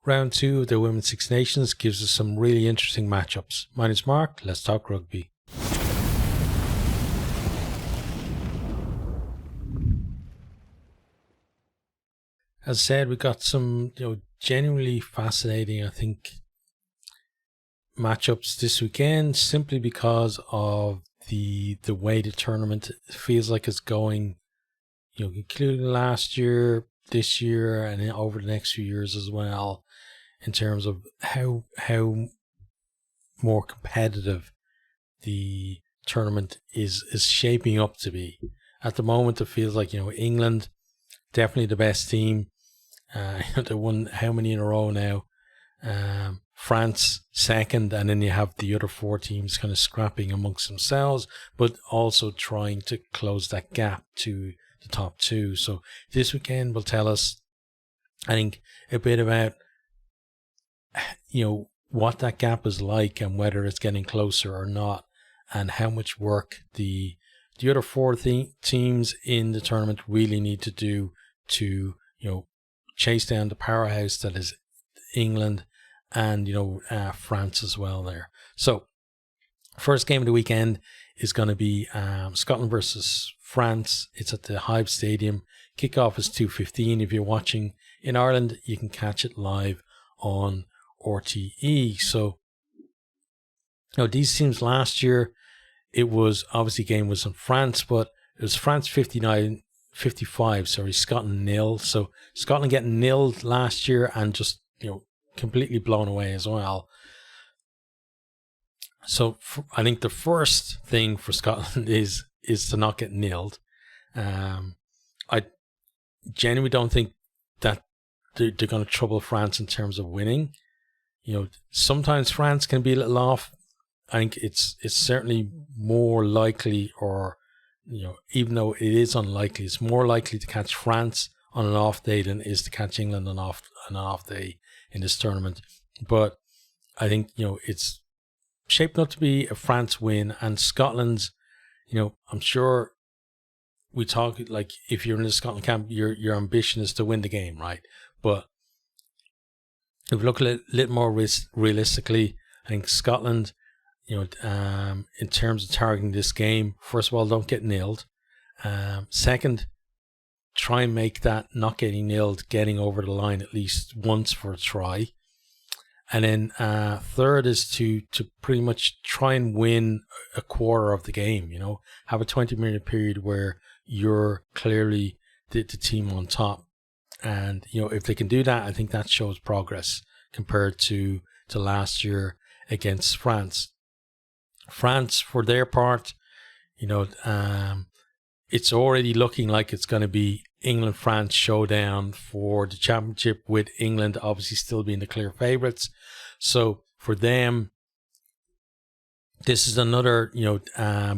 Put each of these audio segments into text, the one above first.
round 2 of the Women's Six Nations gives us some really interesting matchups. My name's Mark. Let's talk rugby. As I said, we got some, genuinely fascinating, I think, matchups this weekend, simply because of the way the tournament feels like it's going, including last year, this year, and then over the next few years as well, in terms of how more competitive the tournament is shaping up to be. At the moment, it feels like, England, definitely the best team. They won how many in a row now? France second, and then you have the other 4 teams kind of scrapping amongst themselves, but also trying to close that gap to the top 2. So this weekend will tell us, I think, a bit about what that gap is like and whether it's getting closer or not, and how much work the other 4 teams in the tournament really need to do to chase down the powerhouse that is England and France as well there. So first game of the weekend is going to be Scotland versus France. It's at the Hive Stadium. Kickoff is 2:15. If you're watching in Ireland, you can catch it live on RTE. So these teams last year, it was obviously game was in France, but it was France 55, Scotland 0. So Scotland getting nilled last year and just completely blown away as well. So I think the first thing for Scotland is to not get nilled. I genuinely don't think that they're going to trouble France in terms of winning. Sometimes France can be a little off. I think it's certainly more likely, or even though it is unlikely, it's more likely to catch France on an off day than it is to catch England on an off day in this tournament. But I think it's shaping up to be a France win, and Scotland's. I'm sure we talk like if you're in the Scotland camp, your ambition is to win the game, right? But if we look at it a little more realistically, I think Scotland, in terms of targeting this game, first of all, don't get nailed. Second, try and make that not getting nailed, getting over the line at least once for a try. And then third is to pretty much try and win a quarter of the game, have a 20-minute period where you're clearly the team on top. And, if they can do that, I think that shows progress compared to last year against France. France, for their part, it's already looking like it's going to be England-France showdown for the championship, with England obviously still being the clear favourites. So for them, this is another,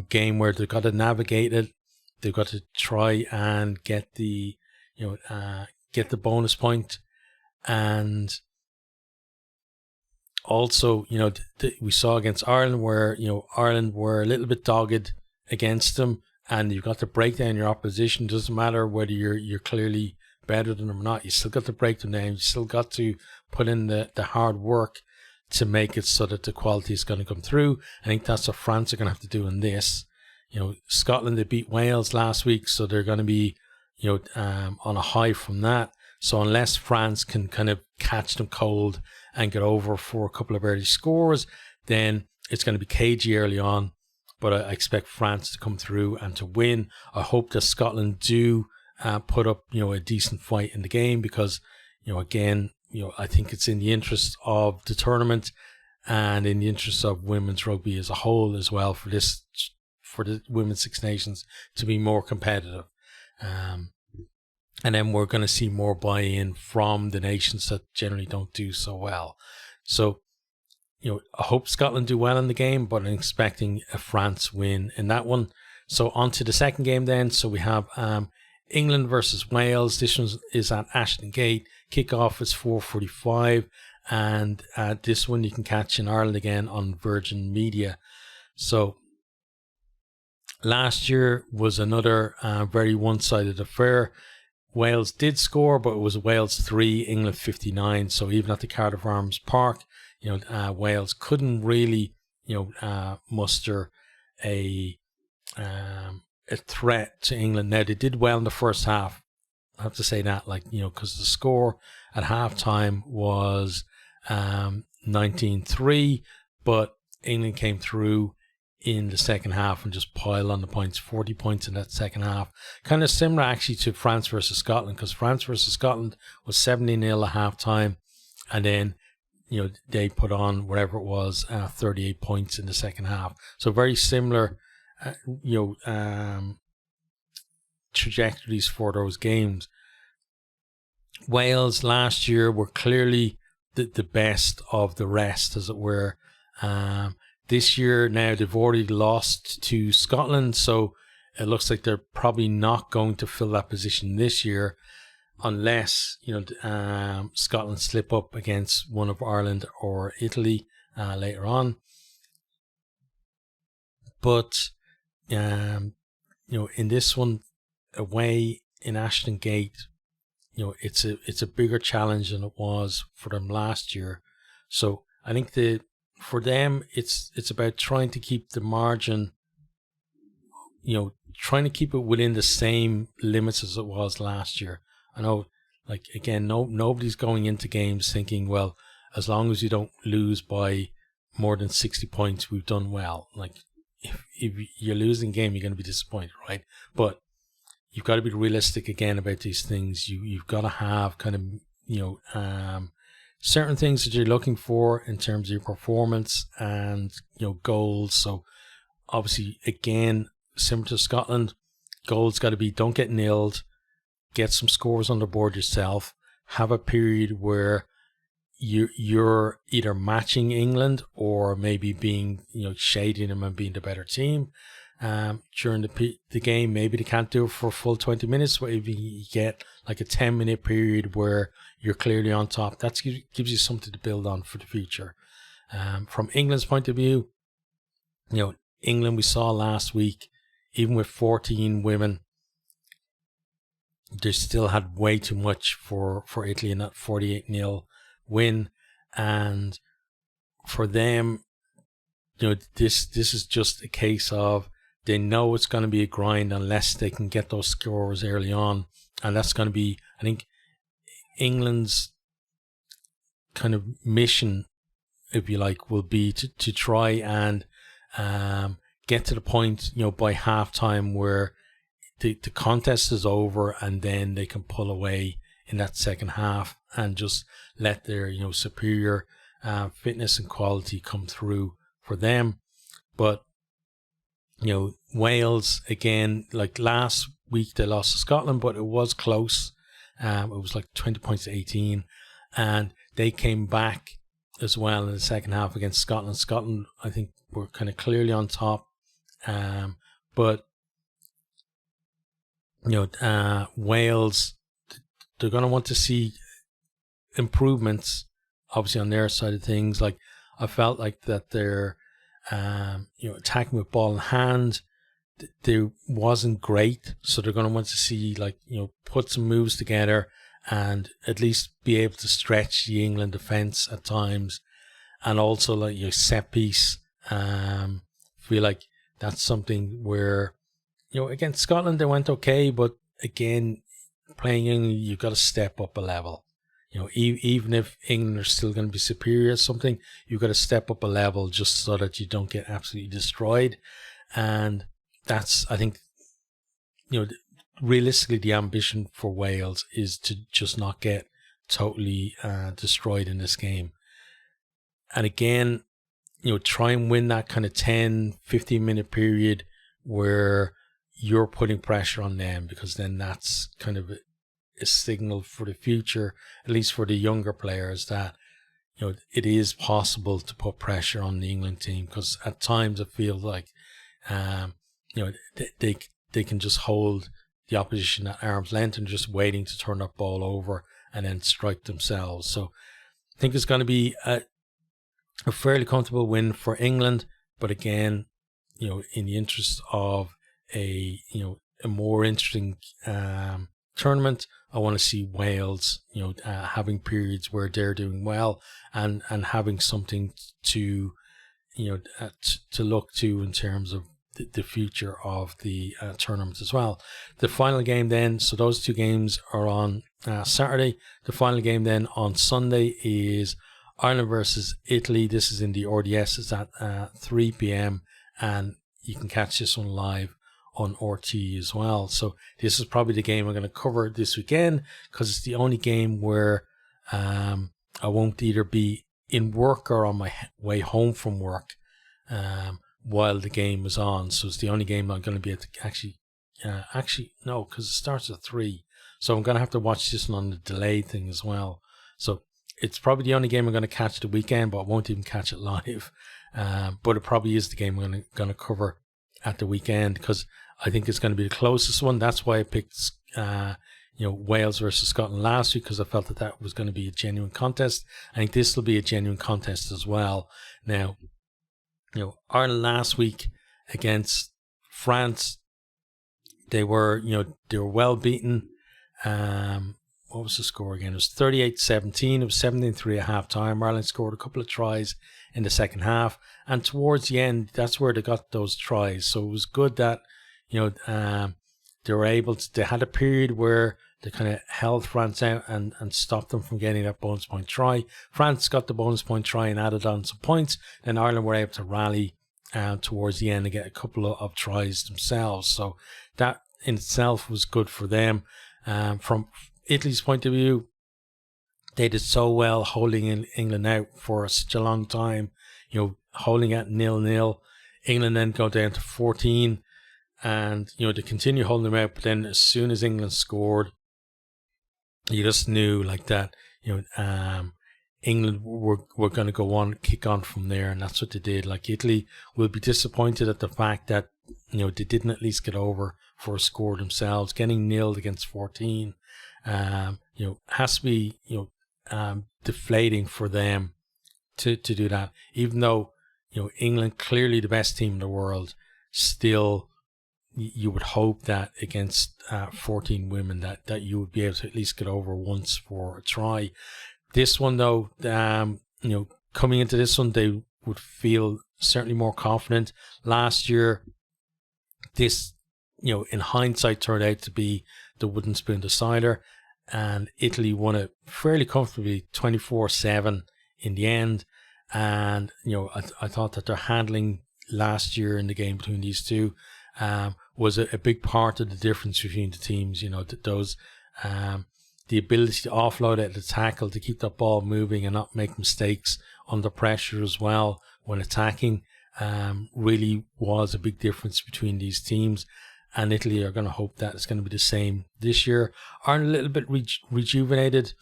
game where they've got to navigate it. They've got to try and get the, get the bonus point. And also, we saw against Ireland where, Ireland were a little bit dogged against them, and you've got to break down your opposition. Doesn't matter whether you're clearly better than them or not. You still got to break them down. You still got to put in the hard work to make it so that the quality is going to come through. I think that's what France are going to have to do in this. Scotland, they beat Wales last week, so they're going to be, on a high from that. So unless France can kind of catch them cold and get over for a couple of early scores, then it's going to be cagey early on. But I expect France to come through and to win. I hope that Scotland do put up, a decent fight in the game, because, again, I think it's in the interest of the tournament and in the interest of women's rugby as a whole as well, for the Women's Six Nations to be more competitive. And then we're going to see more buy-in from the nations that generally don't do so well. So, I hope Scotland do well in the game, but I'm expecting a France win in that one. So on to the second game then. So we have England versus Wales. This one is at Ashton Gate. Kickoff is 4:45, and this one you can catch in Ireland again on Virgin Media. So last year was another very one-sided affair. Wales did score, but it was Wales 3, England 59. So even at the Cardiff Arms Park, Wales couldn't really, muster a threat to England. Now, they did well in the first half. I have to say that, because the score at halftime was 19-3, but England came through in the second half and just piled on the points, 40 points in that second half. Kind of similar actually to France versus Scotland, because France versus Scotland was 70-0 at halftime, and then they put on whatever it was, 38 points in the second half. So very similar, trajectories for those games. Wales last year were clearly the best of the rest, as it were. This year now they've already lost to Scotland, so it looks like they're probably not going to fill that position this year, unless Scotland slip up against one of Ireland or Italy later on. But in this one away in Ashton Gate, it's a bigger challenge than it was for them last year. So I think for them it's about trying to keep the margin, trying to keep it within the same limits as it was last year. I know, again, nobody's going into games thinking, well, as long as you don't lose by more than 60 points, we've done well. If you're losing a game, you're going to be disappointed, right? But you've got to be realistic again about these things. You've got to have kind of, certain things that you're looking for in terms of your performance and, goals. So obviously, again, similar to Scotland, goals got to be, don't get nilled, get some scores on the board yourself, have a period where you're either matching England or maybe being, shading them and being the better team. During the game, maybe they can't do it for a full 20 minutes, but if you get a 10-minute period where you're clearly on top, that gives you something to build on for the future. From England's point of view, England, we saw last week, even with 14 women, they still had way too much for Italy in that 48-0 win. And for them, this is just a case of, they know it's going to be a grind unless they can get those scores early on. And that's going to be, I think, England's kind of mission, if you like, will be to try and get to the point, by halftime where the contest is over, and then they can pull away in that second half and just let their, superior fitness and quality come through for them. But Wales, again, last week they lost to Scotland, but it was close. It was 20 points to 18, and they came back as well in the second half against Scotland. Scotland, I think, were kind of clearly on top, but Wales, they're going to want to see improvements, obviously, on their side of things. I felt like that they're attacking with ball in hand, they wasn't great, so they're going to want to see put some moves together and at least be able to stretch the England defence at times, and also set piece. Feel like that's something where against Scotland they went okay, but again, playing England, you've got to step up a level. Even if England are still going to be superior at something, you've got to step up a level just so that you don't get absolutely destroyed. And that's, I think, realistically, the ambition for Wales is to just not get totally destroyed in this game. And again, try and win that kind of 10, 15-minute period where you're putting pressure on them, because then that's kind of a signal for the future, at least for the younger players, that it is possible to put pressure on the England team, because at times I feel like they can just hold the opposition at arm's length and just waiting to turn that ball over and then strike themselves. So I think it's going to be a fairly comfortable win for England, but again, in the interest of a more interesting tournament, I want to see Wales, having periods where they're doing well and having something to, to look to in terms of the future of the tournament as well. The final game then, so those two games are on Saturday. The final game then on Sunday is Ireland versus Italy. This is in the RDS. It's at 3 p.m. and you can catch this one live on RT as well. So this is probably the game I'm going to cover this weekend because it's the only game where I won't either be in work or on my way home from work while the game is on. So it's the only game I'm going to be able to actually no, because it starts at 3. So I'm going to have to watch this one on the delay thing as well. So it's probably the only game I'm going to catch the weekend, but I won't even catch it live. But it probably is the game I'm going to cover at the weekend because I think it's going to be the closest one. That's why I picked Wales versus Scotland last week, because I felt that was going to be a genuine contest. I think this will be a genuine contest as well. Now, Ireland last week against France, they were well beaten. What was the score again? It was 38-17. It was 17-3 at half time. Ireland scored a couple of tries in the second half, and towards the end, that's where they got those tries. So it was good that they were able to. They had a period where they kind of held France out and stopped them from getting that bonus point try. France got the bonus point try and added on some points. Then Ireland were able to rally towards the end and get a couple of tries themselves. So that in itself was good for them. From Italy's point of view, they did so well holding England out for such a long time, holding at 0-0. England then go down to 14 and, they continue holding them out. But then as soon as England scored, you just knew like that, England were going to go on, kick on from there. And that's what they did. Like Italy will be disappointed at the fact that, they didn't at least get over for a score themselves. Getting nilled against 14, has to be, deflating for them to do that. Even though, England, clearly the best team in the world, still you would hope that against 14 women that you would be able to at least get over once for a try. This one though, coming into this one, they would feel certainly more confident. Last year, this, in hindsight, turned out to be the wooden spoon decider, and Italy won it fairly comfortably, 24-7 in the end. And I thought that their handling last year in the game between these two was a big part of the difference between the teams. Those the ability to offload it, to tackle, to keep that ball moving and not make mistakes under pressure as well when attacking, really was a big difference between these teams. And Italy are going to hope that it's going to be the same this year. Ireland a little bit rejuvenated.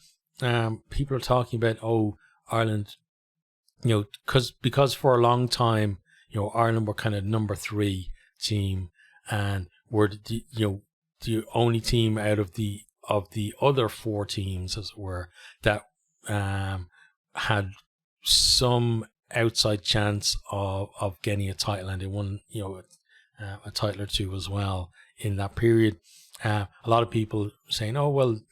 People are talking about, Ireland, because for a long time, Ireland were kind of number 3 team and were the only team out of the other 4 teams, as it were, that had some outside chance of getting a title, and they won a title or 2 as well in that period. A lot of people saying,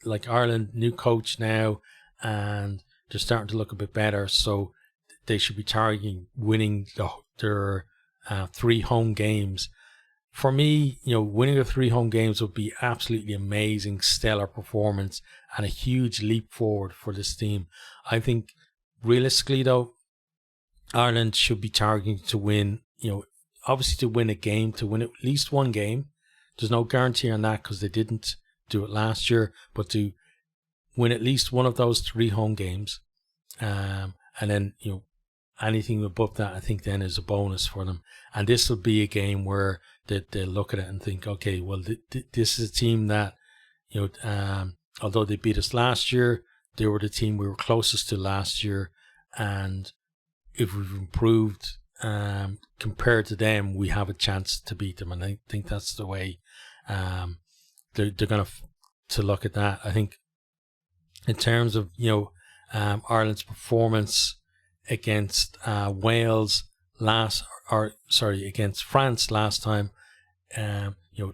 like Ireland, new coach now, and they're starting to look a bit better, so they should be targeting winning their 3 home games. For me, winning the 3 home games would be absolutely amazing, stellar performance and a huge leap forward for this team. I think realistically though, Ireland should be targeting to win, obviously to win a game, to win at least one game. There's no guarantee on that because they didn't do it last year, but to win at least one of those 3 home games. And then, anything above that, I think then is a bonus for them. And this will be a game where they look at it and think, okay, well, this is a team that, although they beat us last year, they were the team we were closest to last year. And if we've improved compared to them, we have a chance to beat them. And I think that's the way they're going to look at that. I think in terms of, Ireland's performance against against France last time,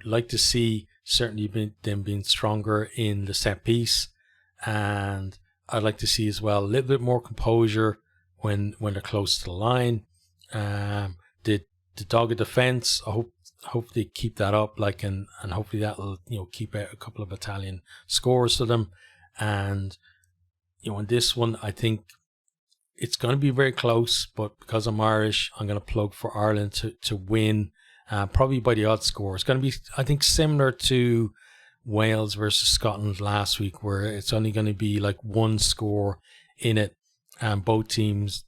like to see certainly them being stronger in the set piece, and I'd like to see as well a little bit more composure when they're close to the line. The dogged defense, I hope they keep that up, and hopefully that'll keep out a couple of Italian scores to them. And in this one, I think it's going to be very close, but because I'm Irish, I'm going to plug for Ireland to win, probably by the odd score. It's going to be, I think, similar to Wales versus Scotland last week, where it's only going to be like one score in it, and both teams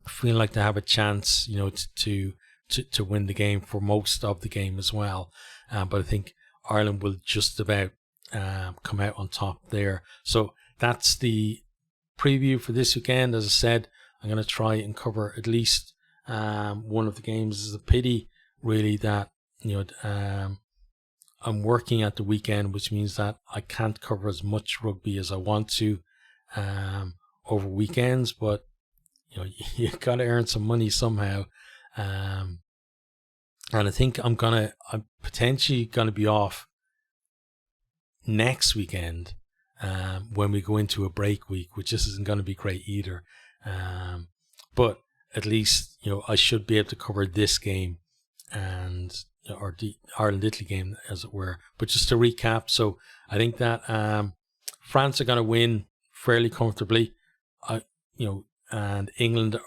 feel like they have a chance, to win the game for most of the game as well. But I think Ireland will just about come out on top there. So that's the preview for this weekend. As I said, I'm going to try and cover at least one of the games. It's a pity, really, that I'm working at the weekend, which means that I can't cover as much rugby as I want to over weekends. But you got to earn some money somehow. And I think I'm potentially gonna be off next weekend when we go into a break week, which just isn't going to be great either. But at least I should be able to cover this game and or the Ireland-Italy game, as it were. But just to recap, so I think that France are going to win fairly comfortably. And England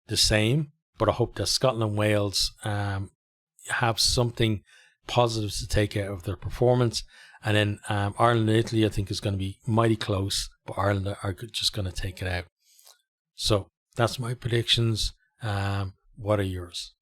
the same. But I hope that Scotland and Wales have something positive to take out of their performance. And then Ireland and Italy, I think, is going to be mighty close, but Ireland are just going to take it out. So that's my predictions. What are yours?